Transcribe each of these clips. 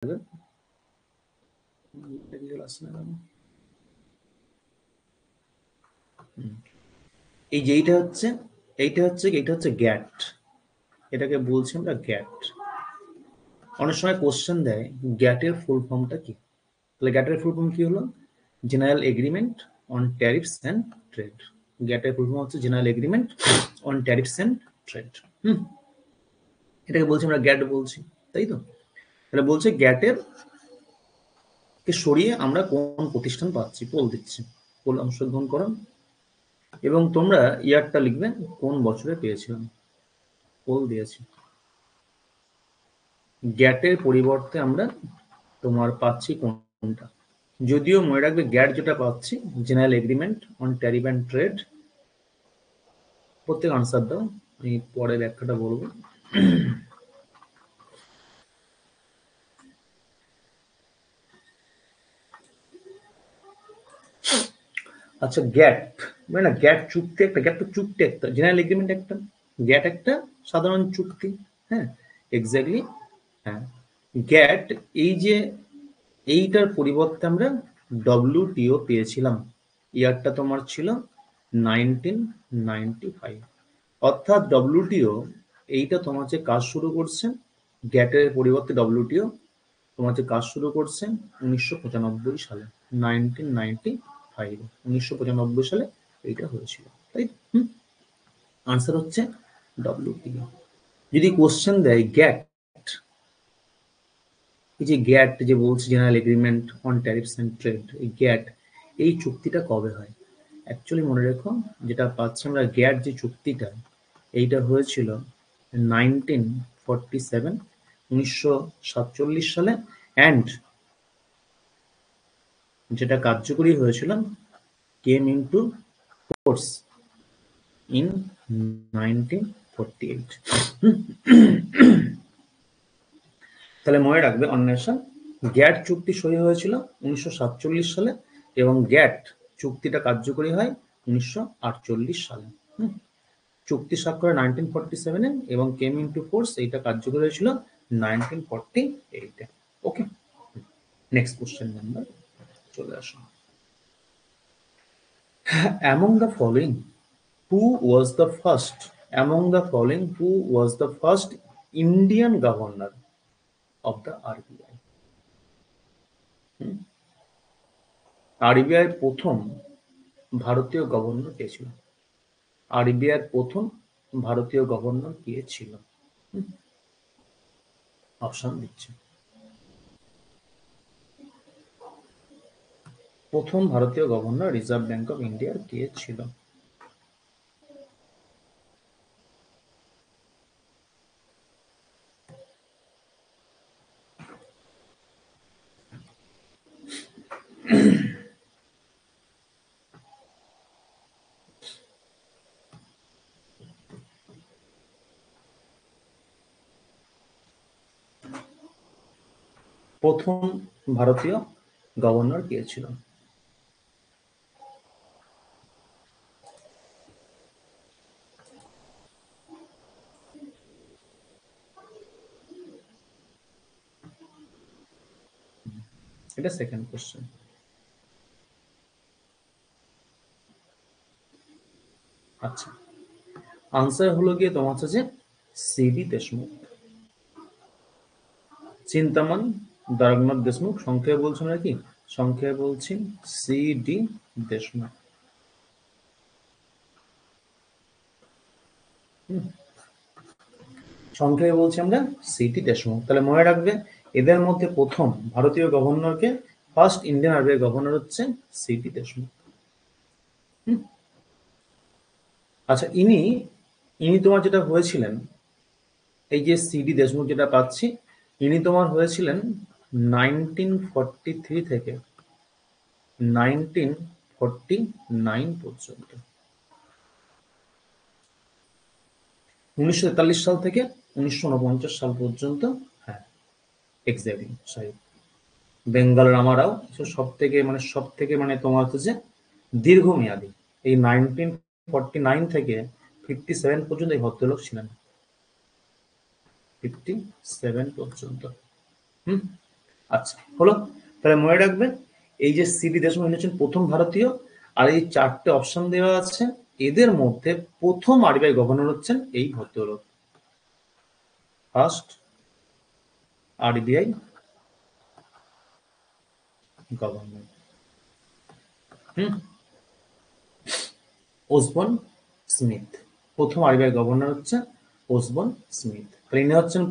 এই যে এইটা হচ্ছে গ্যাট, এটাকে বলছি আমরা গ্যাট। অনেক সময় কোশ্চেন দেয় গ্যাটের ফুল ফর্মটা কি। তাহলে গ্যাটের ফুল ফর্ম কি হলো? General agreement on tariffs and trade. গ্যাটের ফুল ফর্ম হচ্ছে general agreement on tariffs and trade. এটাকে বলছি আমরা গ্যাট বলছি, তাই তো? তাহলে বলছে গ্যাটের কে সরিয়ে আমরা কোন প্রতিষ্ঠান পাচ্ছি, পোল দিচ্ছি। পোল অংশগ্রহণ করো এবং তোমরা ইয়ারটা লিখবে কোন বছরে পেয়েছিলাম। পোল দিয়েছি। গ্যাটের পরিবর্তে আমরা তোমার পাচ্ছি কোনটা? যদিও মনে রাখবে গ্যাট যেটা পাচ্ছি general agreement on tariff and trade. প্রত্যেক আনসার দাও, আমি পরে ব্যাখ্যাটা বলবো। আচ্ছা, গ্যাট মানে না, গ্যাট চুক্তি একটা, গ্যাট তো চুক্তি একটা, জেনারেল এগ্রিমেন্ট একটা, গ্যাট একটা সাধারণ চুক্তি। হ্যাঁ, এক্স্যাক্টলি। হ্যাঁ, গ্যাট এই যে এইটার পরিবর্তে আমরা ডব্লিউটিও পেয়েছিলাম। ইয়ারটা তোমার ছিল 1995। অর্থাৎ ডব্লিউটিও এইটা তোমার যে কাজ শুরু করছে, গ্যাটের পরিবর্তে ডব্লিউটিও তোমার যে কাজ শুরু করছে 1995 সালে, 1995, 1995 সালে এইটা হয়েছিল, তাই? আনসার হচ্ছে ডব্লিউটিও। যদি কোশ্চেন দেয় গ্যাট, এই যে গ্যাট যে বলছে general agreement on tariffs and trade, এই গ্যাট এই চুক্তিটা কবে হয়? অ্যাকচুয়ালি মনে রেখো, যেটা পাচ্ছি আমরা গ্যাট যে চুক্তিটা, এইটা হয়েছিল 1947, 1947 সালে। অ্যান্ড যেটা কার্যকরী হয়েছিল কেম ইনটু ফোর্স ইন 1948। তাহলে মনে রাখবে অন্বেষণ, গ্যাট চুক্তি সই হয়েছিল 1947 সালে এবং গ্যাট চুক্তিটা কার্যকরী হয় 1948 সালে। চুক্তি স্বাক্ষর 1947 এবং কেম ইনটু ফোর্স এইটা কার্যকরী হয়েছিল 1948। ওকে, নেক্সট কোশ্চেন নাম্বার চলে আসো। Among the following, who was the first? Among the following, who was the first Indian governor of the RBI? RBI প্রথম ভারতীয় গভর্নর কে ছিল? আরবিআই প্রথম ভারতীয় গভর্নর কে ছিল? অপশন দিচ্ছি। প্রথম ভারতীয় গভর্নর রিজার্ভ ব্যাংক অফ ইন্ডিয়ার কে ছিল? প্রথম ভারতীয় গভর্নর কে ছিল? এটা সেকেন্ড কোশ্চেন। আচ্ছা, আনসার হলো গিয়ে তোমার হচ্ছে যে সিডি দেশমুখ। চিন্তামন দ্বারকনাথ দেশমুখ, সংক্ষেপে বলছি আমরা কি? সংক্ষেপে বলছি সিডি দেশমুখ। সংক্ষেপে বলছি আমরা সিডি দেশমুখ। তাহলে মনে রাখবে এদের মধ্যে প্রথম ভারতীয় গভর্নরকে, ফার্স্ট ইন্ডিয়ান আরবিআই গভর্নর হচ্ছে সিডি দেশমুখ। আচ্ছা, ইনি ইনি তোমার যেটা হয়েছিলেন, এই যে সিডি দেশমুখ যেটা পাচ্ছি, ইনি তোমার হয়েছিলেন 1943 থেকে 1949 পর্যন্ত। 1943 সাল থেকে 1949 সাল পর্যন্ত। হ্যাঁ, এক্স্যাক্টলি সাহেব। বেঙ্গলের আমারাও সব থেকে তোমার হচ্ছে যে দীর্ঘমেয়াদী, এই 1949 থেকে 57 পর্যন্ত এই ভদ্রলোক ছিলেন। 57 পর্যন্ত। আচ্ছা, হলো। তাহলে মনে রাখবেন, এই যে সিডি দেশমুখ ইনি হচ্ছেন প্রথম ভারতীয়, আর এই চারটে অপশন দেওয়া আছে, এদের মধ্যে প্রথম আরবিআই গভর্নর হচ্ছেন এই ভদ্রলোক, ফার্স্ট আরবিআই গভর্নর। হুম, ওসবর্ন স্মিথ। প্রথম আরবিআই গভর্নর হচ্ছে ওসবর্ন স্মিথ। তাহলে ইনি হচ্ছেন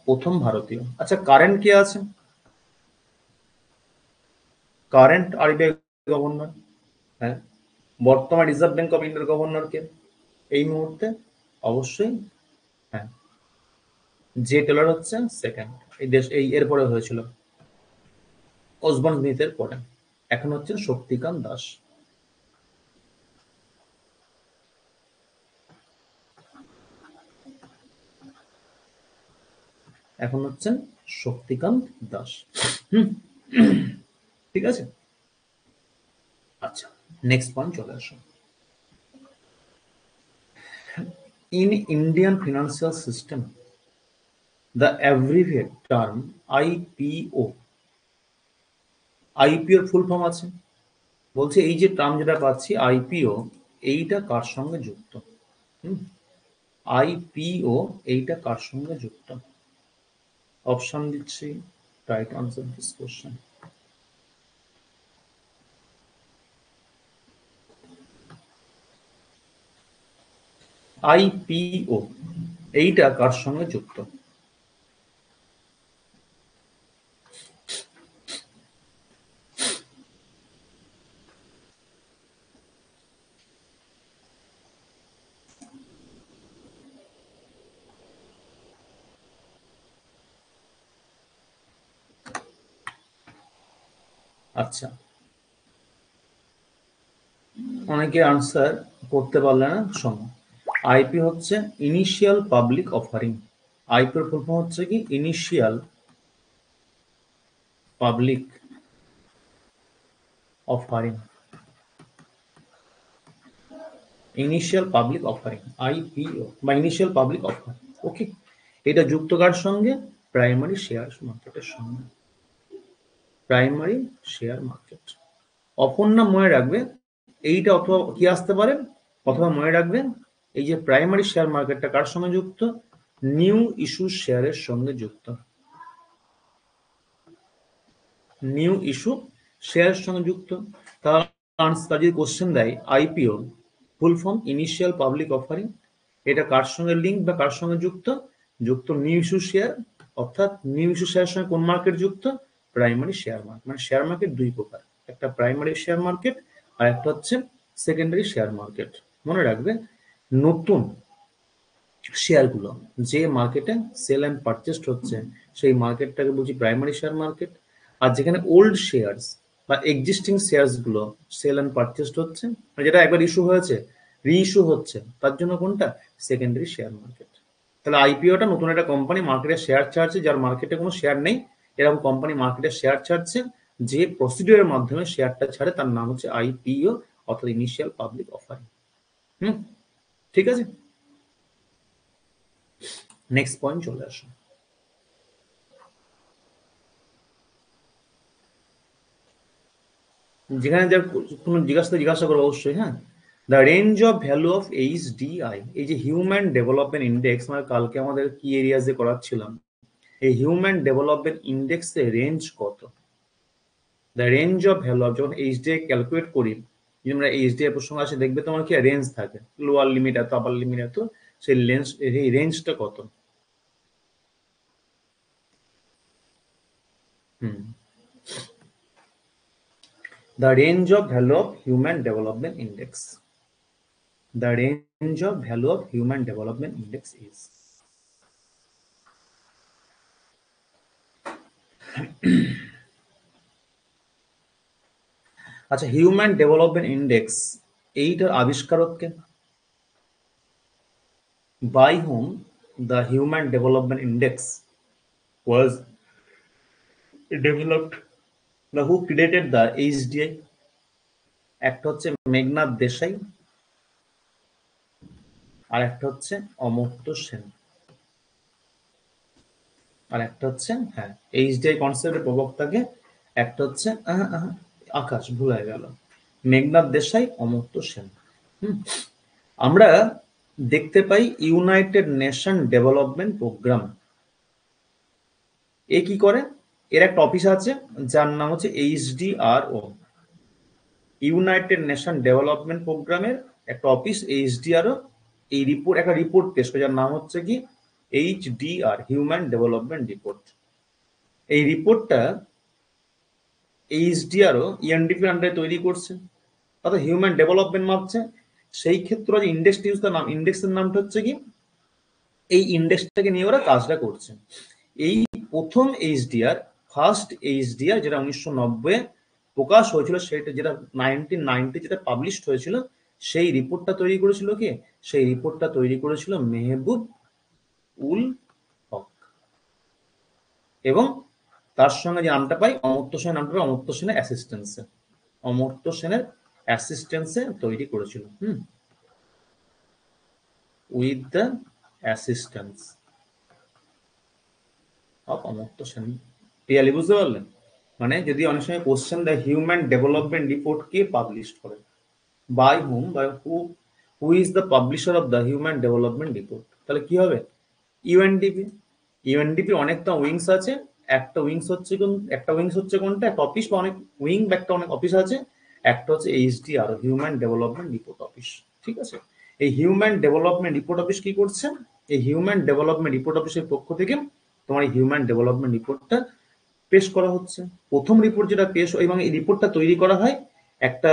প্রথম ভারতীয়। আচ্ছা, কারেন্ট কে আছেন? কারেন্ট আরবিআই গভর্নর, হ্যাঁ, বর্তমান রিজার্ভ ব্যাংক অফ ইন্ডিয়ার গভর্নর কে এই মুহূর্তে? অবশ্যই, হ্যাঁ, জে টেলর হচ্ছেন সেকেন্ড। এই এরপরে হয়েছিল ওসবর্ন স্মিথের পরে। এখন হচ্ছেন শক্তিকান্ত দাস। এখন হচ্ছেন শক্তিকান্ত দাস। হুম, ঠিক আছে। আচ্ছা, নেক্সট পয়েন্ট চলে আসো। In Indian financial system, the abbreviate term IPO, আইপিওর ফুল ফর্ম আছে। বলছে এই যে টার্ম যেটা পাচ্ছি আইপিও, এইটা কার সঙ্গে যুক্ত? আইপিও এইটা কার সঙ্গে যুক্ত? অপশন দিচ্ছি, try to answer this question. IPO এইটা কার সঙ্গে যুক্ত? আচ্ছা, অনেকে আনসার করতে পারলে না, শোনো। আইপি হচ্ছে ইনিশিয়াল পাবলিক অফারিং। আইপিওর ফুল ফর্ম হচ্ছে কি initial public offering. Initial public offering, IPO বা ইনিশিয়াল পাবলিক অফার। ওকে, এটা যুক্ত কার সঙ্গে? প্রাইমারি শেয়ার মার্কেটের সঙ্গে। Primary share market. অপর নাম মনে রাখবে এইটা, অথবা কি আসতে পারে, অথবা মনে রাখবেন এই যে প্রাইমারি শেয়ার মার্কেটটা কার সঙ্গে যুক্ত? নিউ ইস্যু শেয়ারের সঙ্গে যুক্ত। নিউ ইস্যু শেয়ারের সঙ্গে যুক্ত। তার যদি কোশ্চেন দেয় IPO full form initial public offering, এটা কার সঙ্গে লিঙ্ক বা কার সঙ্গে যুক্ত? যুক্ত নিউ ইস্যু শেয়ার। অর্থাৎ নিউ ইস্যু শেয়ারের সঙ্গে কোন মার্কেট যুক্ত? Primary share market. মানে শেয়ার মার্কেট দুই প্রকার, একটা প্রাইমারি শেয়ার মার্কেট আর একটা হচ্ছে সেকেন্ডারি শেয়ার মার্কেট। মনে রাখবে, নতুন শেয়ারগুলো যে মার্কেটে সেল অ্যান্ড পারচেসড হচ্ছে সেই মার্কেটটাকে বলছি প্রাইমারি শেয়ার মার্কেট। আর যেখানে ওল্ড শেয়ারস বা এক্সিস্টিং শেয়ারস গুলো সেল অ্যান্ড পারচেসড হচ্ছে, মানে যেটা একবার ইস্যু হয়েছে রি ইস্যু হচ্ছে, তার জন্য কোনটা? Secondary share market. তাহলে আইপিওটা নতুন একটা কোম্পানি মার্কেটে শেয়ার ছাড়ছে, যার মার্কেটে কোনো শেয়ার নেই, এরকম কোম্পানি মার্কেটে শেয়ার ছাড়ছে, যে প্রসিডিওরের মাধ্যমে শেয়ারটা ছাড়ে তার নাম হচ্ছে আইপিও, অর্থাৎ ইনিশিয়াল পাবলিক অফারিং। হুম, ঠিক আছে। নেক্সট পয়েন্ট চলে আসো। যেখানে যা কোনো জিজ্ঞাসা করবো অবশ্যই, হ্যাঁ। The range of value of HDI, এই যে হিউম্যান ডেভেলপমেন্ট ইন্ডেক্স, মানে কালকে আমাদের কি এরিয়াজে করাচ্ছিলাম, এই হিউম্যান ডেভেলপমেন্ট ইন্ডেক্সের রেঞ্জ কত? The range of value of, যখন এইচডিআই ক্যালকুলেট করি, যদি আমরা এইচডিআই প্রসঙ্গ আসে দেখবে তোমার কি রেঞ্জ থাকে, লোয়ার লিমিট এত, আপার লিমিট এত, সেই রেঞ্জটা কত? Hmm, the range of value of human development index, the range of value of human development index is. আচ্ছা, হিউম্যান ডেভেলপমেন্ট ইন্ডেক্স এইটার আবিষ্কারক কে? By whom the human development index was developed, the who created the HDI? একটা হচ্ছে মেঘনাথ দেশাই, আর একটা হচ্ছে অমর্ত্য সেন। আর একটা হচ্ছে হ্যাঁ এইচডিআই কনসেপ্টের প্রবক্তাকে, একটা হচ্ছে আকাশ ভুলে গেল, মেঘনাদ দেশাই, অমর্ত্য সেন। হুম, আমরা দেখতে পাই ইউনাইটেড নেশন ডেভেলপমেন্ট প্রোগ্রাম, এ কি করে, এর একটা অফিস আছে যার নাম হচ্ছে এইচডিআরও, ইউনাইটেড নেশন ডেভেলপমেন্ট প্রোগ্রামের একটা অফিস এইচডিআরও, এই রিপোর্ট একটা রিপোর্ট পেশ করে যার নাম হচ্ছে কি এইচডিআর, হিউম্যান ডেভেলপমেন্ট রিপোর্ট। এই রিপোর্টটা এইচডিআরও ইউএনডিপির আন্ডারে তৈরি করছে, অর্থাৎ হিউম্যান ডেভেলপমেন্ট মাপছে। সেই ক্ষেত্রে যে ইন্ডেক্সটা ইউজ, তার নাম ইন্ডেক্সের নামটা হচ্ছে কি, এই ইন্ডেক্সটাকে নিয়ে ওরা কাজটা করছে। এই প্রথম এইচডিআর, ফার্স্ট এইচডিআর যেটা 1990 প্রকাশ হয়েছিল, সেটা যেটা 1990 যেটা পাবলিশড হয়েছিল, সেই রিপোর্টটা তৈরি করেছিল কে, সেই রিপোর্টটা তৈরি করেছিল মেহবুব উল হক। এবং তার সঙ্গে যে নামটা পাই অমর্ত্য সেনের, নামটা পাই অমর্ত্য সেনের অ্যাসিস্ট্যান্সে, অমর্ত্য সেনের অ্যাসিস্ট্যান্সে তৈরি করেছিল। With the assistance of Amartya Sen. Clearly বুঝতে পারলেন? মানে যদি অনেক সময় কোশ্চেন দেয় হিউম্যান ডেভেলপমেন্ট রিপোর্ট কে পাবলিশ করে, by whom, by who is the publisher of the human development report, তাহলে কি হবে? ইউএনডিপি। ইউএনডিপি অনেকটা উইংস আছে, একটা উইংস হচ্ছে একটা উইংস হচ্ছে কোনটা, একটা অফিস বা অনেক উইং বা একটা অনেক অফিস আছে, একটা হচ্ছে HDR, human development report office. ঠিক আছে, এই হিউম্যান ডেভেলপমেন্ট রিপোর্ট অফিস কি করছে, এই হিউম্যান ডেভেলপমেন্ট রিপোর্ট অফিসের পক্ষ থেকে তোমার এই হিউম্যান ডেভেলপমেন্ট রিপোর্টটা পেশ করা হচ্ছে। প্রথম রিপোর্ট যেটা পেশ, এবং এই রিপোর্টটা তৈরি করা হয় একটা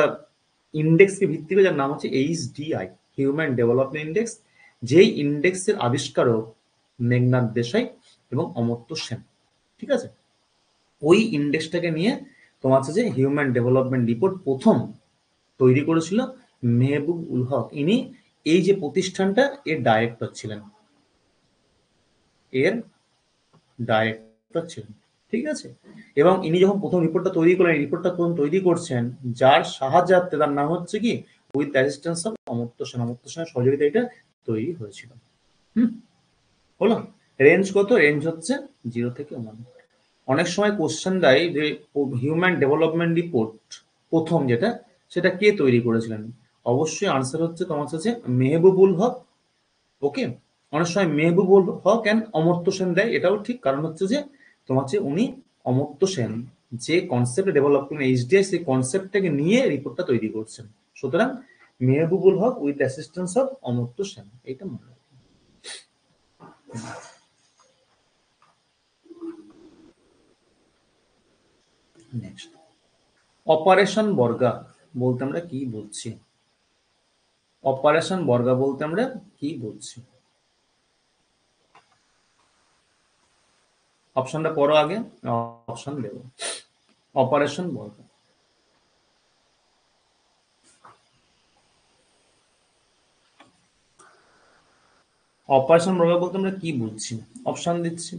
ইন্ডেক্সকে ভিত্তি করে যার নাম হচ্ছে এইচডিআই, হিউম্যান ডেভেলপমেন্ট ইন্ডেক্স, যেই ইন্ডেক্সের আবিষ্কারক মেঘনাদ দেশাই এবং অমর্ত্য সেন। ঠিক আছে, ওই ইন্ডেক্সটাকে নিয়ে তোমার হচ্ছে যে হিউম্যান ডেভেলপমেন্ট রিপোর্ট প্রথম তৈরি করেছিল মেহবুব উল হক। ইনি এই যে প্রতিষ্ঠানটা এর ডাইরেক্টর ছিলেন, এর ডাইরেক্টর ছিলেন। ঠিক আছে, এবং ইনি যখন প্রথম রিপোর্টটা তৈরি করলেন, রিপোর্টটা প্রথম তৈরি করছেন যার সাহায্যার্থে, তার নাম হচ্ছে কি with assistance of Amartya Sen, Amartya সেনের সহযোগিতা এটা তৈরি হয়েছিল। হুম, হলো। রেঞ্জ কত? রেঞ্জ হচ্ছে 0 থেকে 1। অনেক সময় কোশ্চেন দেয় যে হিউম্যান ডেভেলপমেন্ট রিপোর্ট প্রথম যেটা, সেটা কে তৈরি করেছিলেন? অবশ্যই আনসার হচ্ছে তোমার কাছে মেহবুবুল হক। ওকে, অনেক সময় মেহবুবুল হক অ্যান্ড অমর্ত্য সেন দেয়, এটাও ঠিক, কারণ হচ্ছে যে তোমার হচ্ছে উনি অমর্ত্য সেন যে কনসেপ্ট ডেভেলপ করেন এইচডিআই, সেই কনসেপ্টটাকে নিয়ে রিপোর্টটা তৈরি করছেন। সুতরাং Mahbubul Haq with assistance of Amartya Sen, এইটা মনে রাখবেন। নেক্সট, অপারেশন বর্গা বলতে আমরা কি বুঝছি? অপারেশন বর্গা বলতে আমরা কি বুঝছি? অপশনটা পড়ো আগে, অপশন দেব। অপারেশন বর্গা, অপারেশন বর্গা বলতে আমরা কি বুঝছি? অপশন দিচ্ছি,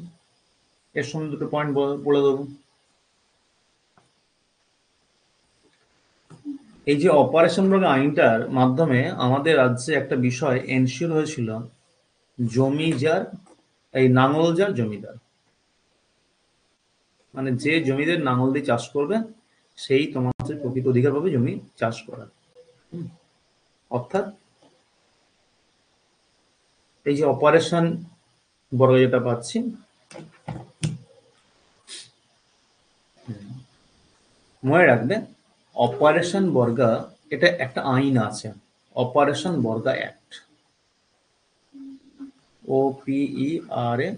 এর সঙ্গে দুটো পয়েন্ট বলে দেবো। এই যে অপারেশন বর্গা আইনটার মাধ্যমে আমাদের রাজ্যে একটা বিষয় এনশিওর হয়েছিল, জমি যার, এই নাঙল যার জমিদার, মানে যে জমিদের নাঙল দিয়ে চাষ করবে সেই তোমার হচ্ছে প্রকৃত অধিকার পাবে জমি চাষ করার। অর্থাৎ এই যে অপারেশন বর্গ যেটা পাচ্ছি, মনে রাখবে অপারেশন বর্গা এটা একটা আইন আছে, operation Barga act, OPERATION,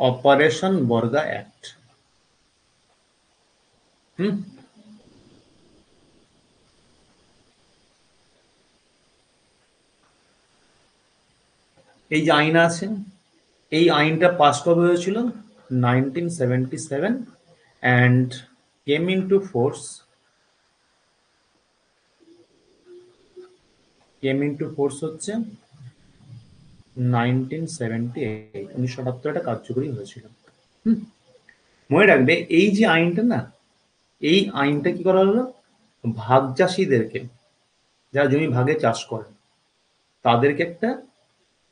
operation Barga act. হুম, এই যে আইন আছে, এই আইনটা পাস কবে হয়েছিল? 1977 and came into force, হচ্ছে 1978, 1978 এটা কার্যকরী হয়েছিল। হুম, মনে রাখবে এই যে আইনটা না, এই আইনটা কি করা হলো, ভাগ চাষীদেরকে, যারা জমি ভাগে চাষ করে তাদেরকে একটা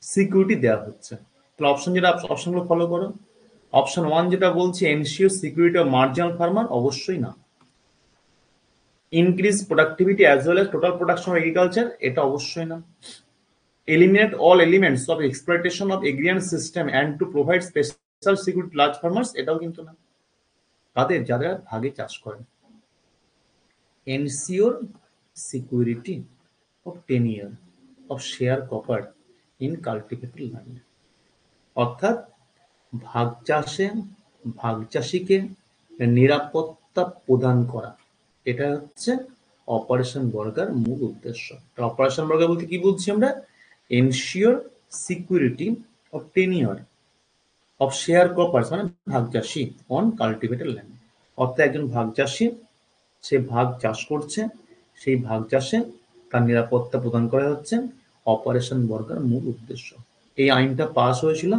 সিকিউরিটি দেওয়া হচ্ছে। তাহলে অপশনগুলো ফলো করো। অপশন 1 যেটা বলছে ensure security of marginal farmer, অবশ্যই না। Increase productivity as well as total production of agriculture, এটা অবশ্যই না। Eliminate all elements of exploitation of agrarian system and to provide special security large farmers, এটাও কিন্তু না। তাদের যারা ভাগে চাষ করেন। Ensure security of টেনিয়ার of share copper in cultivated land, অর্থাৎ ভাগ চাষীকে নিরাপত্তা প্রদান করা, এটা হচ্ছে অপারেশন বর্গার মূল উদ্দেশ্য। অপারেশন বর্গার বলতে কি বলছি আমরা? Ensure security of tenure of sharecroppers, মানে ভাগ চাষী অন কাল্টিভেটেড ল্যান্ড, অর্থাৎ একজন ভাগ চাষী, সে ভাগ চাষ করছে, সেই ভাগ চাষে তার নিরাপত্তা প্রদান করা হচ্ছে অপারেশন বর্গার মূল উদ্দেশ্য। এই আইনটা পাস হয়েছিল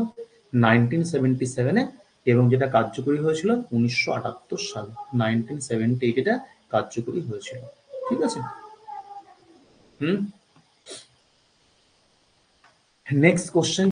1977-এ এবং যেটা কার্যকরী হয়েছিল 1978 সালে। 1978 এটা কার্যকরী হয়েছিল। ঠিক আছে। Next question